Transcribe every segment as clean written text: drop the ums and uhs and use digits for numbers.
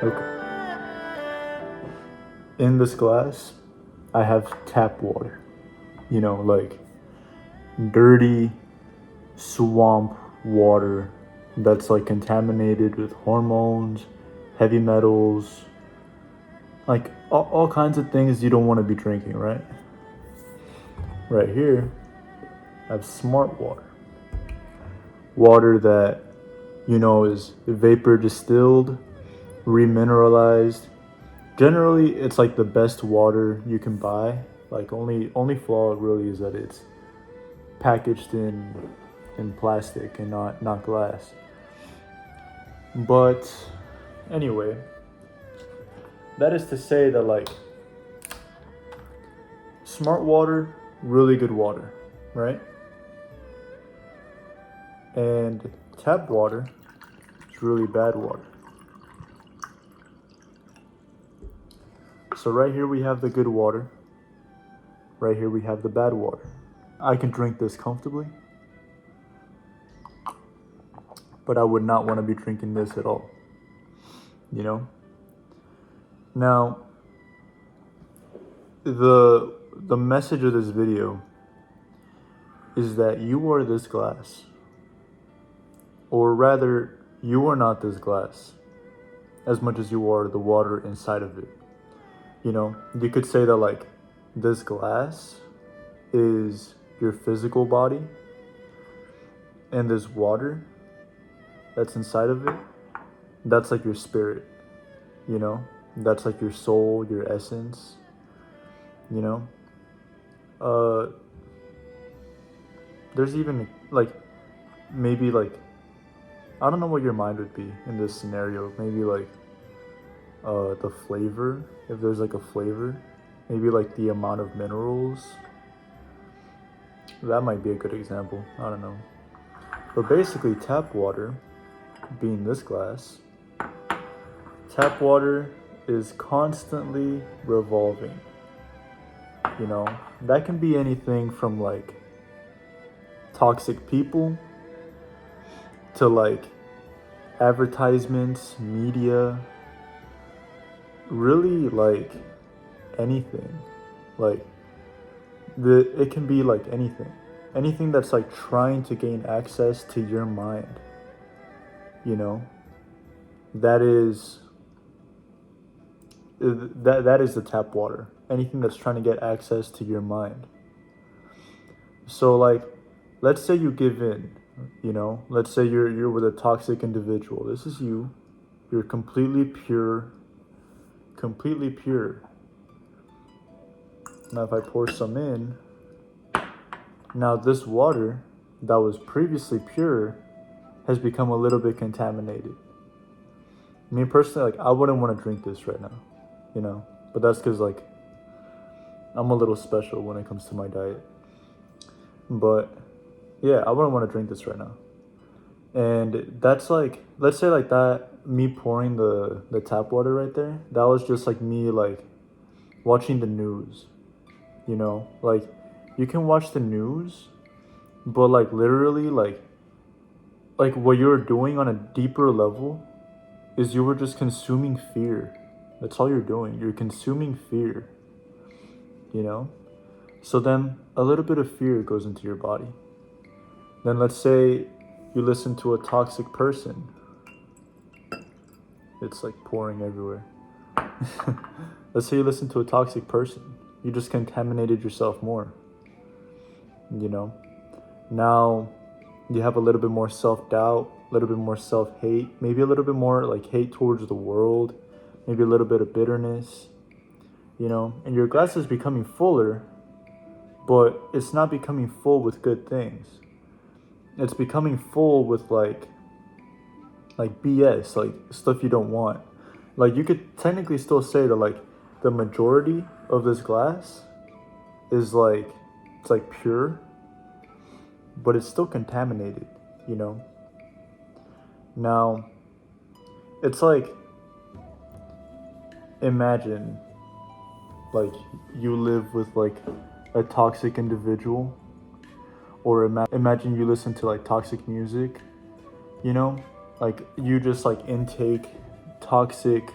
Okay. In this glass, I have tap water. You know, like dirty swamp water that's like contaminated with hormones, heavy metals, like all kinds of things you don't want to be drinking, right? Right here, I have smart water. Water that, you know, is vapor distilled, remineralized. Generally, it's like the best water you can buy. Like only flaw really is that it's packaged in plastic and not glass. But anyway, that is to say that like smart water, really good water, right? And tap water is really bad water. So right here we have the good water. Right here we have the bad water. I can drink this comfortably, but I would not want to be drinking this at all. You know? Now, the message of this video is that you are this glass. Or rather, you are not this glass as much as you are the water inside of it. You know, you could say that like this glass is your physical body, and this water that's inside of it, that's like your spirit, you know? That's like your soul, your essence, you know? There's even like, maybe like, I don't know what your mind would be in this scenario. Maybe like the flavor, if there's like a flavor, maybe like the amount of minerals. That might be a good example. I don't know. But basically, tap water, being this glass, tap water is constantly revolving. You know, that can be anything from like toxic people to like advertisements, media, really like anything. Like it can be like anything that's like trying to gain access to your mind, you know, that is the tap water. Anything that's trying to get access to your mind. So like, let's say you give in, you know, let's say you're with a toxic individual. This is you. You're completely pure. Now if I pour some in, now this water that was previously pure has become a little bit contaminated. Me personally, like I wouldn't want to drink this right now, you know, but that's because like I'm a little special when it comes to my diet. But yeah, I wouldn't want to drink this right now. And that's like, let's say like that, me pouring the tap water right there, that was just like me like watching the news, you know, like you can watch the news, but like literally like what you're doing on a deeper level is you were just consuming fear. That's all you're doing. You're consuming fear, you know? So then a little bit of fear goes into your body. Then let's say you listen to a toxic person. It's like pouring everywhere. Let's say you listen to a toxic person. You just contaminated yourself more, you know? Now you have a little bit more self-doubt. a little bit more self-hate, maybe a little bit more like hate towards the world, maybe a little bit of bitterness, and your glass is becoming fuller, but it's not becoming full with good things. It's becoming full with like BS, like stuff you don't want. Like you could technically still say that like the majority of this glass is like it's like pure, but it's still contaminated, Now, it's like imagine like you live with like a toxic individual, or imagine you listen to like toxic music, like you just like intake toxic,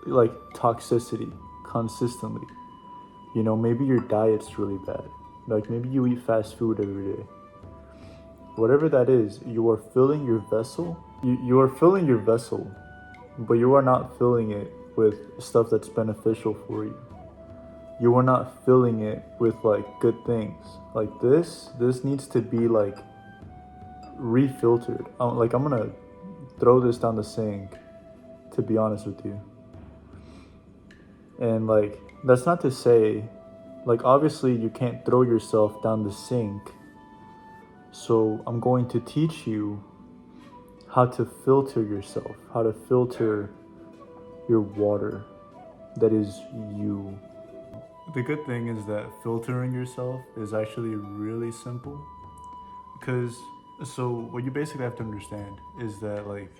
like toxicity consistently. Maybe your diet's really bad, like maybe you eat fast food every day. Whatever that is, you are filling your vessel. You are filling your vessel, but you are not filling it with stuff that's beneficial for you. You are not filling it with like good things. Like this needs to be like refiltered. I'm gonna throw this down the sink, to be honest with you. And like that's not to say, like obviously you can't throw yourself down the sink. So I'm going to teach you how to filter yourself, how to filter your water that is you. The good thing is that filtering yourself is actually really simple, because so what you basically have to understand is that like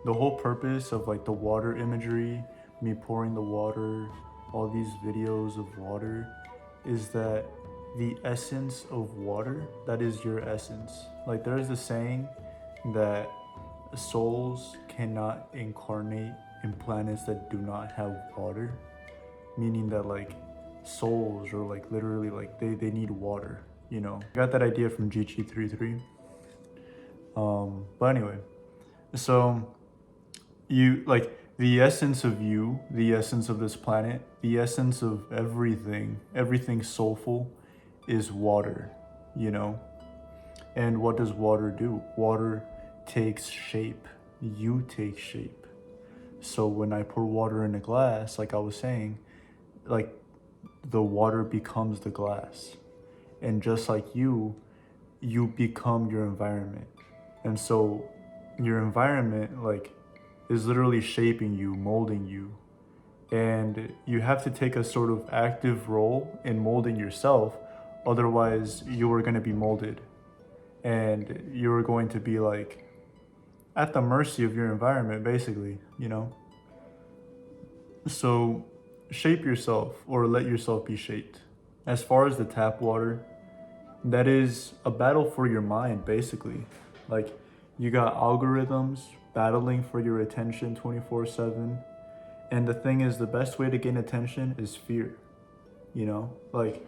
the whole purpose of like the water imagery, me pouring the water, all these videos of water, is that the essence of water, that is your essence. Like there is a saying that souls cannot incarnate in planets that do not have water, meaning that like souls are like literally like they need water, I got that idea from GG33. But anyway, so you like the essence of you, the essence of this planet, the essence of everything soulful is water, And what does water do? Water takes shape. You take shape. So when I pour water in a glass, like I was saying, like the water becomes the glass. And just like you become your environment. And so your environment like is literally shaping you, molding you. And you have to take a sort of active role in molding yourself. Otherwise, you are going to be molded. And you're going to be like at the mercy of your environment, basically, So shape yourself, or let yourself be shaped. As far as the tap water, that is a battle for your mind, basically. Like you got algorithms battling for your attention 24/7. And the thing is, the best way to gain attention is fear, Like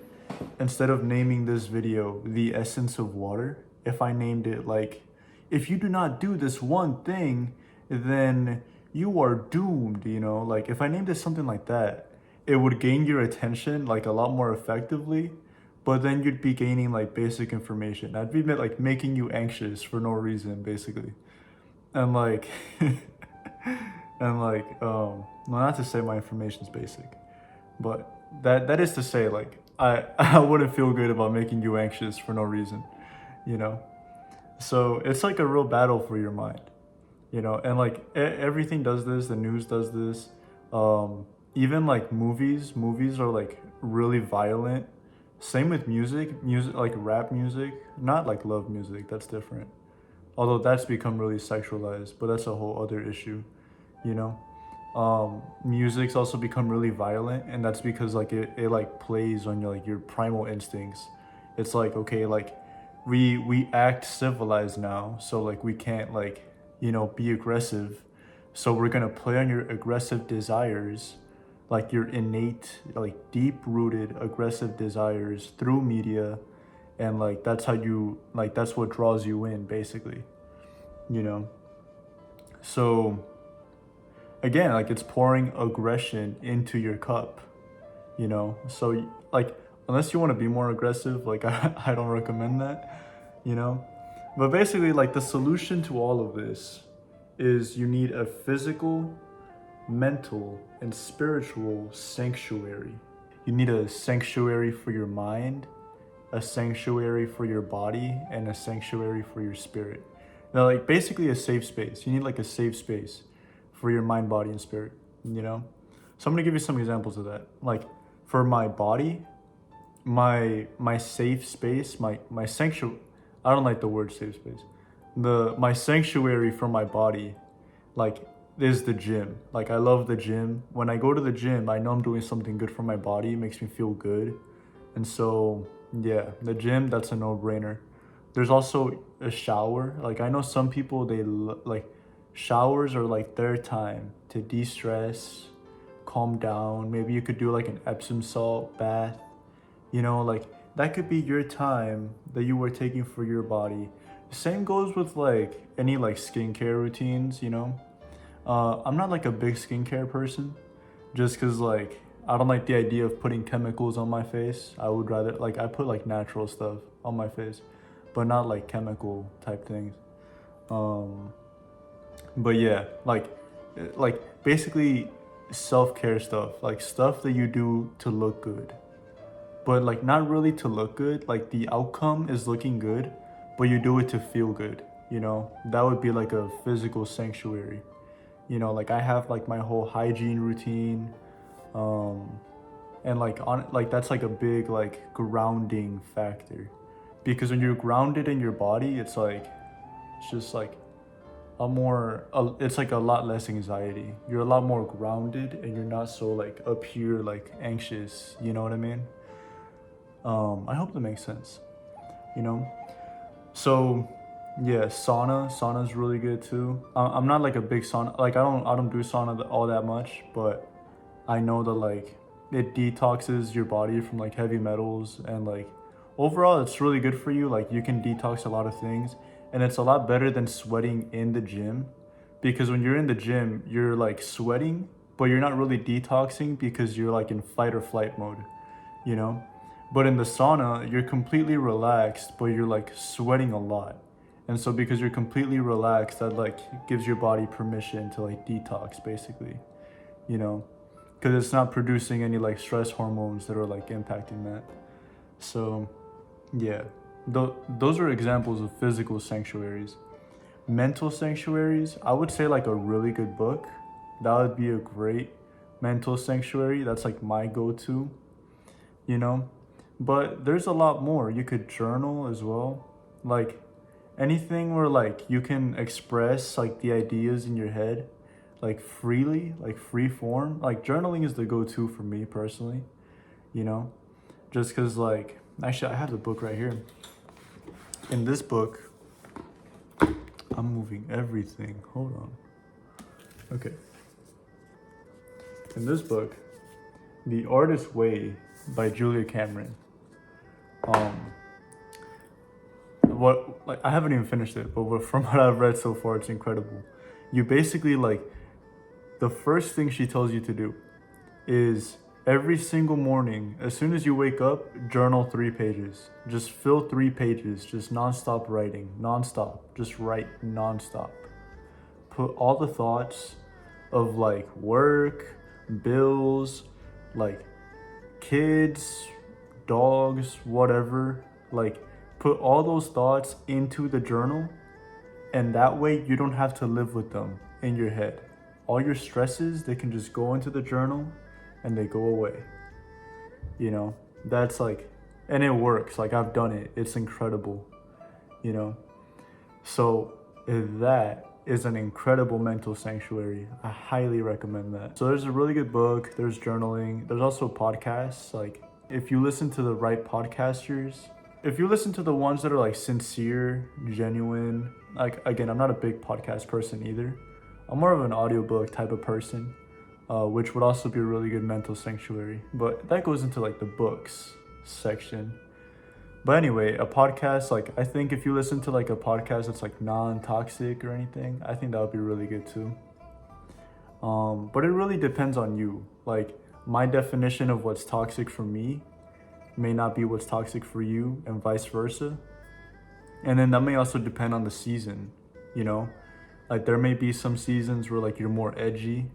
instead of naming this video the essence of water, if I named it like, if you do not do this one thing, then you are doomed, Like if I named it something like that, it would gain your attention like a lot more effectively, but then you'd be gaining like basic information. That'd be like making you anxious for no reason, basically. And like, well, not to say my information's basic, but that is to say like, I wouldn't feel good about making you anxious for no reason, So it's like a real battle for your mind, and like everything does this, the news does this, even like movies are like really violent. Same with music like rap music, not like love music, that's different. Although that's become really sexualized, but that's a whole other issue, Music's also become really violent, and that's because like it like plays on your primal instincts. It's like, okay, like we act civilized now, so like we can't like, be aggressive. So we're gonna play on your aggressive desires, like your innate, like deep-rooted aggressive desires through media, and like that's how you like that's what draws you in, basically, So again, like it's pouring aggression into your cup, So like unless you want to be more aggressive, like I don't recommend that, But basically, like, the solution to all of this is you need a physical, mental, and spiritual sanctuary. You need a sanctuary for your mind, a sanctuary for your body, and a sanctuary for your spirit. Now, like, basically a safe space. You need like a safe space for your mind, body, and spirit, you know? So I'm gonna give you some examples of that. Like, for my body, my safe space, my sanctuary, I don't like the word safe space. My sanctuary for my body, like, is the gym. Like, I love the gym. When I go to the gym, I know I'm doing something good for my body. It makes me feel good. And so, yeah, the gym, that's a no-brainer. There's also a shower. Like, I know some people, like, showers are like their time to de-stress, calm down. Maybe you could do like an Epsom salt bath. You know, like, that could be your time that you were taking for your body. Same goes with like any like skincare routines, you know? I'm not like a big skincare person just because like I don't like the idea of putting chemicals on my face. I would rather, like, I put like natural stuff on my face, but not like chemical type things. But yeah, like basically self-care stuff, like stuff that you do to look good, but like not really to look good. Like, the outcome is looking good, but you do it to feel good, you know? That would be like a physical sanctuary. You know, like, I have like my whole hygiene routine, and like that's like a big like grounding factor, because when you're grounded in your body, it's just like it's like a lot less anxiety. You're a lot more grounded, and you're not so like up here like anxious, you know what I mean? I hope that makes sense, you know? So yeah, sauna's really good too. I'm not like a big sauna, like, I don't do sauna all that much, but I know that like it detoxes your body from like heavy metals, and like overall it's really good for you. Like, you can detox a lot of things, and it's a lot better than sweating in the gym, because when you're in the gym, you're like sweating, but you're not really detoxing because you're like in fight or flight mode, you know? But in the sauna, you're completely relaxed, but you're like sweating a lot. And so because you're completely relaxed, that like gives your body permission to like detox, basically, you know? Because it's not producing any like stress hormones that are like impacting that. So yeah, those are examples of physical sanctuaries. Mental sanctuaries, I would say like a really good book. That would be a great mental sanctuary. That's like my go-to, you know? But there's a lot more. You could journal as well. Like, anything where like you can express like the ideas in your head like freely, like free form. Like, journaling is the go-to for me personally, you know? Just because, like, actually I have the book right here. In this book, I'm moving everything. Hold on. Okay. In this book, The Artist's Way by Julia Cameron. I haven't even finished it, but from what I've read so far, it's incredible. You basically, like, the first thing she tells you to do is every single morning, as soon as you wake up, journal 3 pages. Just fill 3 pages, just nonstop writing, nonstop. Just write nonstop. Put all the thoughts of like work, bills, like kids, dogs, whatever, like put all those thoughts into the journal, and that way you don't have to live with them in your head. All your stresses, they can just go into the journal and they go away. You know, that's like, and it works. Like, I've done it. It's incredible, you know? So that is an incredible mental sanctuary. I highly recommend that. So there's a really good book. There's journaling. There's also podcasts. Like, if you listen to the right podcasters, if you listen to the ones that are like sincere, genuine, like, again, I'm not a big podcast person either. I'm more of an audiobook type of person, which would also be a really good mental sanctuary. But that goes into like the books section. But anyway, a podcast, like, I think if you listen to like a podcast that's like non-toxic or anything, I think that would be really good too. But it really depends on you. Like, my definition of what's toxic for me may not be what's toxic for you, and vice versa. And then that may also depend on the season, you know? Like there may be some seasons where like you're more edgy,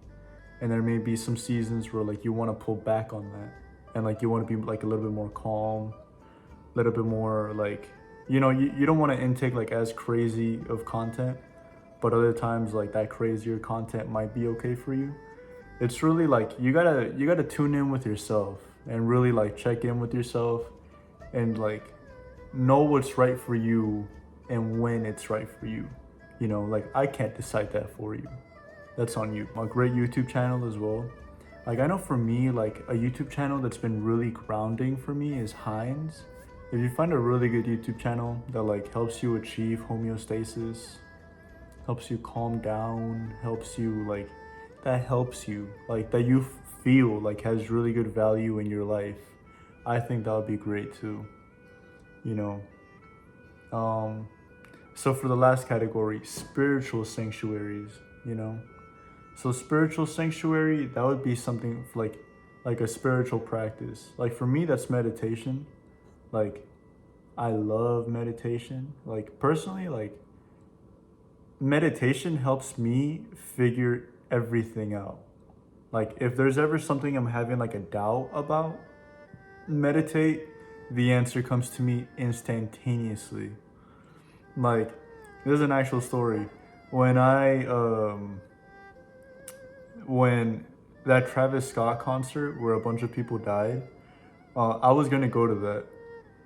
and there may be some seasons where like you want to pull back on that, and like you want to be like a little bit more calm, a little bit more like, you don't want to intake like as crazy of content, but other times like that crazier content might be okay for you. It's really like you gotta tune in with yourself and really like check in with yourself and like know what's right for you and when it's right for you. Like I can't decide that for you. That's on you. A great YouTube channel as well. Like I know for me, like a YouTube channel that's been really grounding for me is Heinz. If you find a really good YouTube channel that like helps you achieve homeostasis, helps you calm down, helps you like that you feel like has really good value in your life, I think that would be great too. You know. So for the last category, spiritual sanctuaries, So spiritual sanctuary, that would be something like a spiritual practice. Like for me, that's meditation. Like I love meditation. Like personally, like meditation helps me figure everything out. Like if there's ever something I'm having like a doubt about, meditate, the answer comes to me instantaneously. Like there's an actual story. When that Travis Scott concert where a bunch of people died, I was gonna go to that,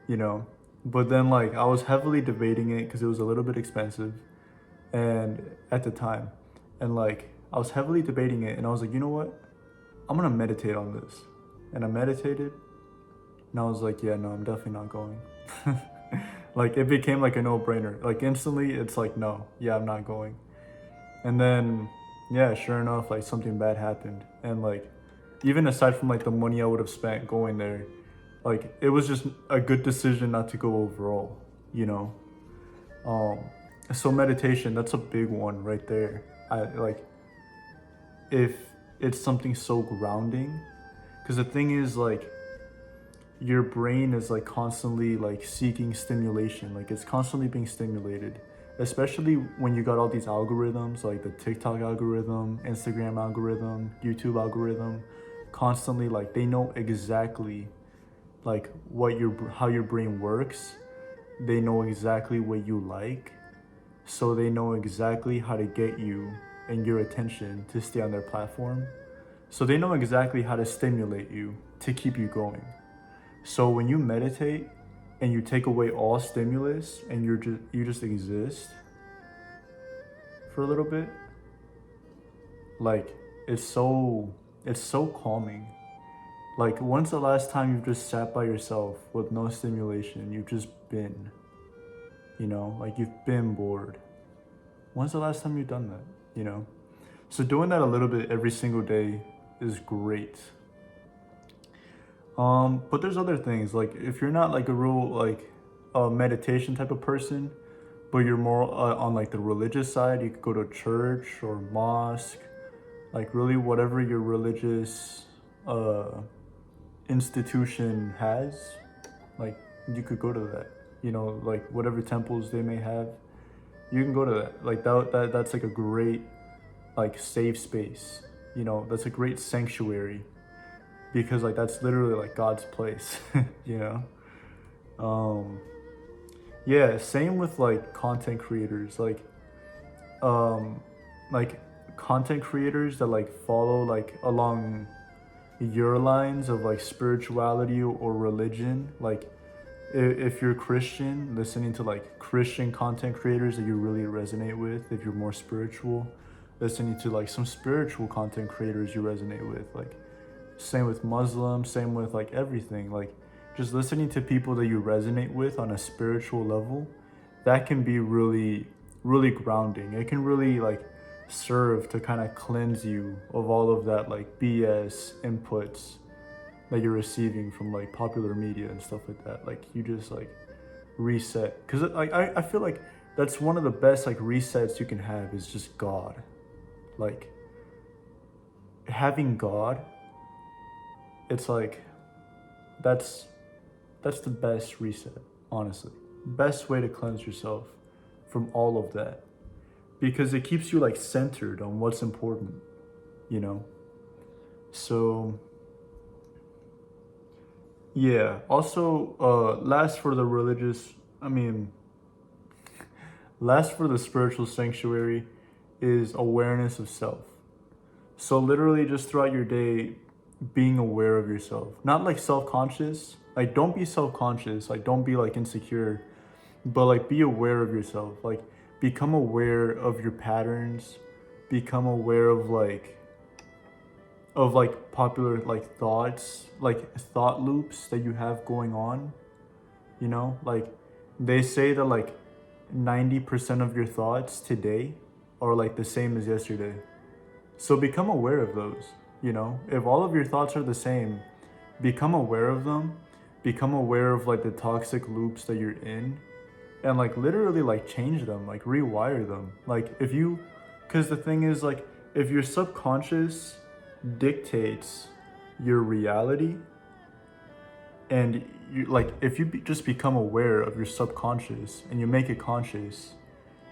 you know, but then like I was heavily debating it because it was a little bit expensive, and at the time, and like I was heavily debating it, and I was like, you know what, I'm gonna meditate on this, and I meditated, and I was like, yeah, no, I'm definitely not going. Like it became like a no-brainer. Like instantly, it's like, no, yeah, I'm not going. And then, yeah, sure enough, like something bad happened. And like, even aside from like the money I would have spent going there, like it was just a good decision not to go overall, you know? So meditation, that's a big one right there. I like, if it's something so grounding, because the thing is like, your brain is like constantly like seeking stimulation, like it's constantly being stimulated, especially when you got all these algorithms like the TikTok algorithm, Instagram algorithm, YouTube algorithm, constantly like they know exactly like how your brain works. They know exactly what you like, so they know exactly how to get you and your attention to stay on their platform. So they know exactly how to stimulate you to keep you going. So when you meditate and you take away all stimulus and you just exist for a little bit, like it's so calming. Like when's the last time you've just sat by yourself with no stimulation? You've just been, like you've been bored. When's the last time you've done that? So doing that a little bit every single day is great. But there's other things, like if you're not like a real like a meditation type of person, but you're more on like the religious side, you could go to church or mosque, like really whatever your religious institution has, like you could go to that, like whatever temples they may have, you can go to that. Like that's like a great like safe space, that's a great sanctuary, because like that's literally like God's place. you know yeah, same with like content creators, like content creators that like follow like along your lines of like spirituality or religion. Like if you're Christian, listening to like Christian content creators that you really resonate with. If you're more spiritual, listening to like some spiritual content creators you resonate with. Like same with Muslims, same with like everything. Like just listening to people that you resonate with on a spiritual level, that can be really, really grounding. It can really like serve to kind of cleanse you of all of that like BS inputs that you're receiving from like popular media and stuff like that. Like you just like reset. Because like I feel like that's one of the best like resets you can have is just God. Like having God, it's like that's the best reset, honestly. best way to cleanse yourself from all of that, because it keeps you like centered on what's important, you know? So yeah, also last for the religious, I mean, last for the spiritual sanctuary is awareness of self. So literally just throughout your day, being aware of yourself. Not like self-conscious. Like don't be self-conscious. Like don't be like insecure. But like be aware of yourself. Like become aware of your patterns. Become aware of like popular like thoughts, like thought loops that you have going on. You know? Like they say that like 90% of your thoughts today are like the same as yesterday. So become aware of those, you know? If all of your thoughts are the same, become aware of them. Become aware of like the toxic loops that you're in, and like literally like change them, like rewire them. Like if you, because the thing is like if your subconscious dictates your reality, and you like if you just become aware of your subconscious and you make it conscious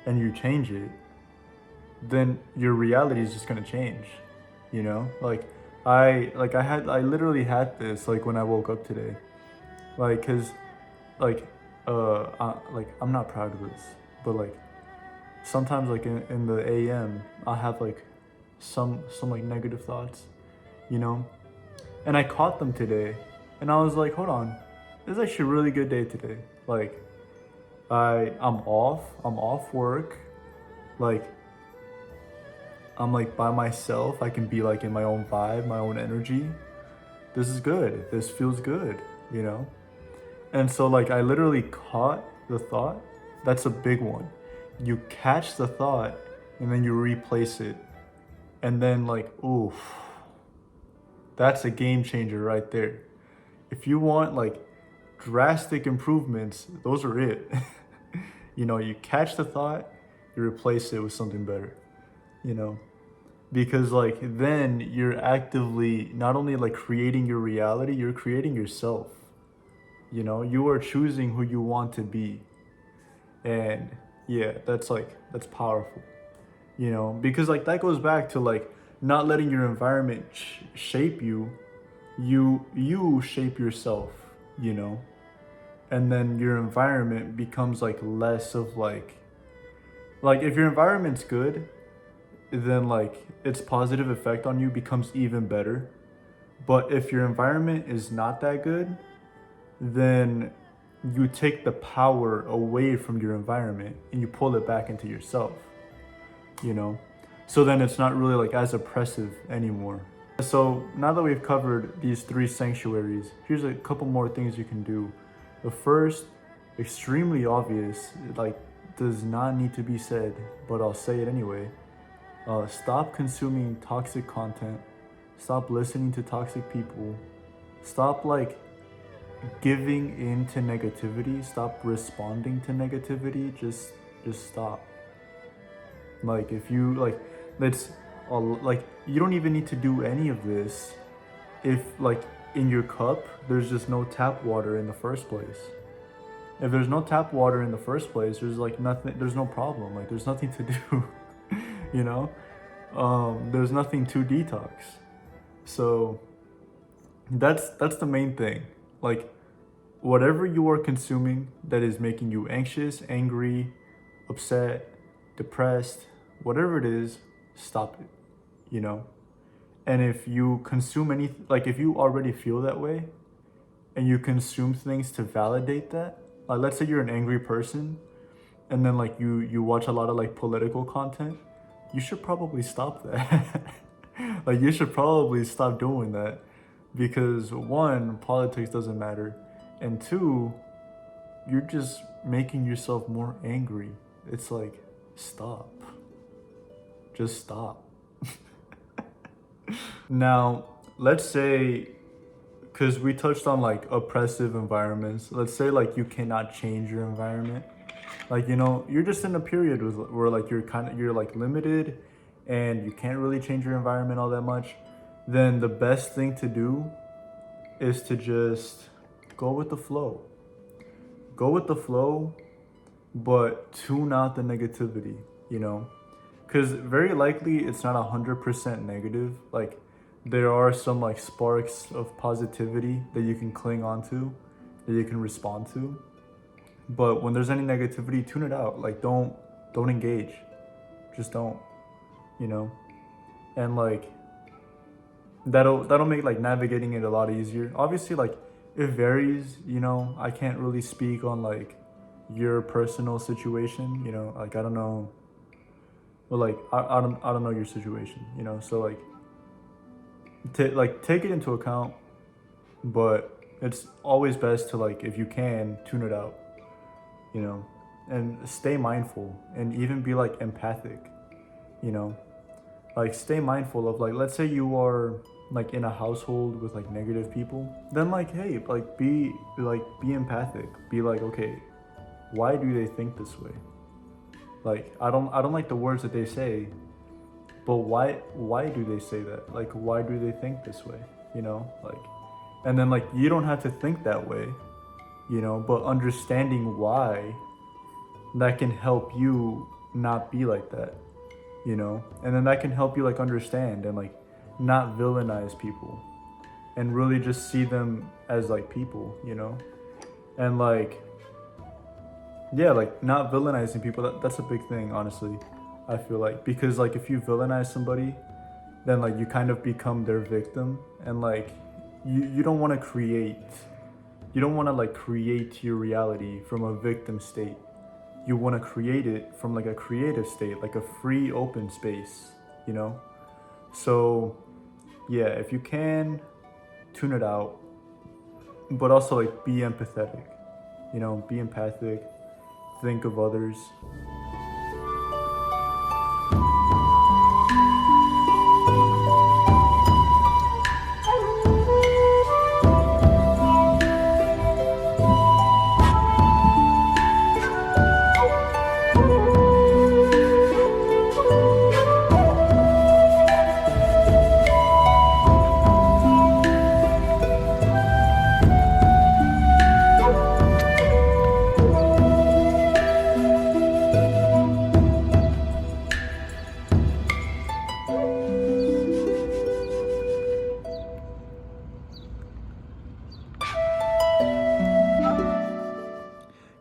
and you change it, then your reality is just gonna change, you know? Like I literally had this like when I woke up today, like cause like like I'm not proud of this, but like sometimes like in the AM I have like some like negative thoughts, you know, and I caught them today, and I was like, hold on, this is actually a really good day today. Like I'm off work, like I'm like by myself. I can be like in my own vibe, my own energy. This is good. This feels good, you know? And so like I literally caught the thought. That's a big one. You catch the thought and then you replace it. And then like, oof, that's a game changer right there. If you want like drastic improvements, those are it. You know, you catch the thought, you replace it with something better, you know? Because like then you're actively not only like creating your reality, you're creating yourself. You know, you are choosing who you want to be. And yeah, that's powerful. You know, because like that goes back to like not letting your environment shape you. You shape yourself, you know? And then your environment becomes like less of like if your environment's good, then like its positive effect on you becomes even better. But if your environment is not that good, then you take the power away from your environment and you pull it back into yourself, you know? So then it's not really like as oppressive anymore. So now that we've covered these 3 sanctuaries, here's a couple more things you can do. The first, extremely obvious, like does not need to be said, but I'll say it anyway. Stop consuming toxic content. Stop listening to toxic people. Stop like giving in to negativity. Stop responding to negativity. Just stop. Like if you like, let's like you don't even need to do any of this if like in your cup there's just no tap water in the first place. If there's no tap water in the first place, there's like nothing. There's no problem. Like there's nothing to do. You know, there's nothing to detox. So that's the main thing. Like whatever you are consuming that is making you anxious, angry, upset, depressed, whatever it is, stop it, you know? And if you consume like if you already feel that way and you consume things to validate that, like let's say you're an angry person and then like you watch a lot of like political content, you should probably stop that. Like you should probably stop doing that, because 1, politics doesn't matter, and 2, you're just making yourself more angry. It's like, stop. Just stop. Now, let's say, because we touched on like oppressive environments, let's say like you cannot change your environment. Like, you know, you're just in a period where like you're like limited and you can't really change your environment all that much. Then the best thing to do is to just go with the flow. Go with the flow but tune out the negativity, you know? Because very likely it's not 100% negative. Like, there are some like sparks of positivity that you can cling on to, that you can respond to. But when there's any negativity, tune it out. Like, don't engage. Just don't, you know? And like, that'll make like navigating it a lot easier. Obviously, like, it varies, you know. I can't really speak on like your personal situation, you know. Like, I don't know, but like I don't know your situation, you know. So like, take it into account, but it's always best to, like, if you can, tune it out, you know, and stay mindful and even be like empathic, you know. Like, stay mindful of, like, let's say you are like in a household with like negative people, then like, hey, like, be empathic. Be like, okay, why do they think this way? Like, I don't like the words that they say, but why do they say that? Like, why do they think this way? You know, like, and then like, you don't have to think that way, you know, but understanding why, that can help you not be like that, you know. And then that can help you like understand and like not villainize people and really just see them as like people, you know. And like, yeah, like, not villainizing people, that's a big thing, honestly. I feel like, because like, if you villainize somebody, then like, you kind of become their victim. And like, you don't want to create, you don't want to like create your reality from a victim state. You want to create it from like a creative state, like a free open space, you know. So yeah, if you can, tune it out, but also like, be empathetic, you know. Be empathic, think of others.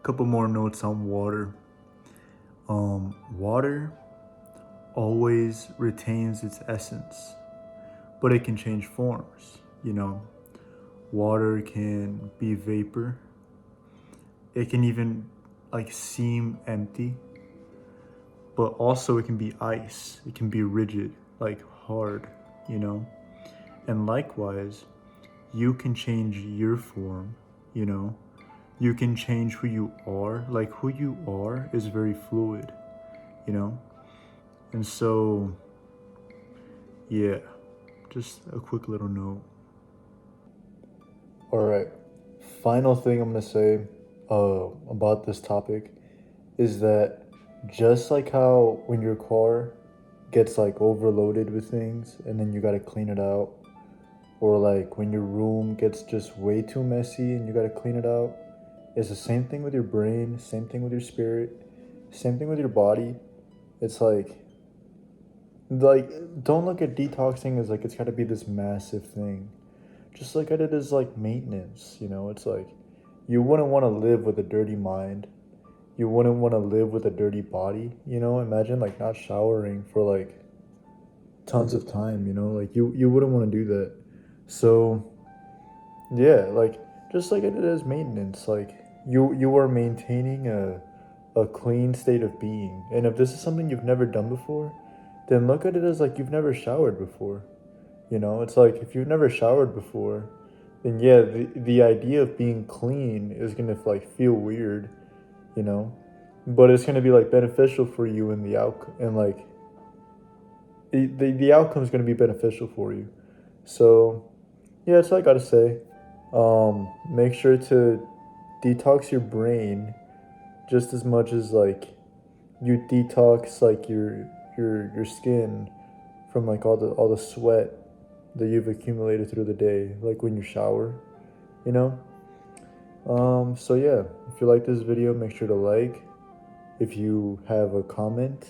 Couple more notes on water. Water always retains its essence, but it can change forms, you know. Water can be vapor. It can even like seem empty, but also it can be ice. It can be rigid, like hard, you know. And likewise, you can change your form, you know. You can change who you are. Like, who you are is very fluid, you know. And so, yeah, just a quick little note. All right, final thing I'm gonna say about this topic is that, just like how when your car gets like overloaded with things and then you gotta clean it out, or like when your room gets just way too messy and you gotta clean it out, it's the same thing with your brain, same thing with your spirit, same thing with your body. It's like, don't look at detoxing as like it's gotta be this massive thing. Just look at it as like maintenance, you know. It's like, you wouldn't want to live with a dirty mind. You wouldn't want to live with a dirty body, you know. Imagine like not showering for like tons of time, you know. Like, you wouldn't want to do that. So yeah, like, just look at it as maintenance. Like, you are maintaining a clean state of being. And if this is something you've never done before, then look at it as like, you've never showered before. You know, it's like, if you've never showered before, then yeah, the idea of being clean is gonna like feel weird, you know, but it's gonna be like beneficial for you in the outcome, and like the outcome is gonna be beneficial for you. So yeah, that's all I gotta say. Make sure to detox your brain just as much as like you detox like your skin from like all the sweat that you've accumulated through the day, like when you shower, you know. So yeah, if you like this video, make sure to like, If you have a comment,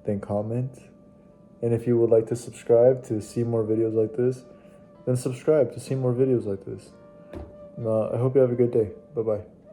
then comment. And if you would like to subscribe to see more videos like this, then subscribe to see more videos like this. I hope you have a good day. Bye-bye.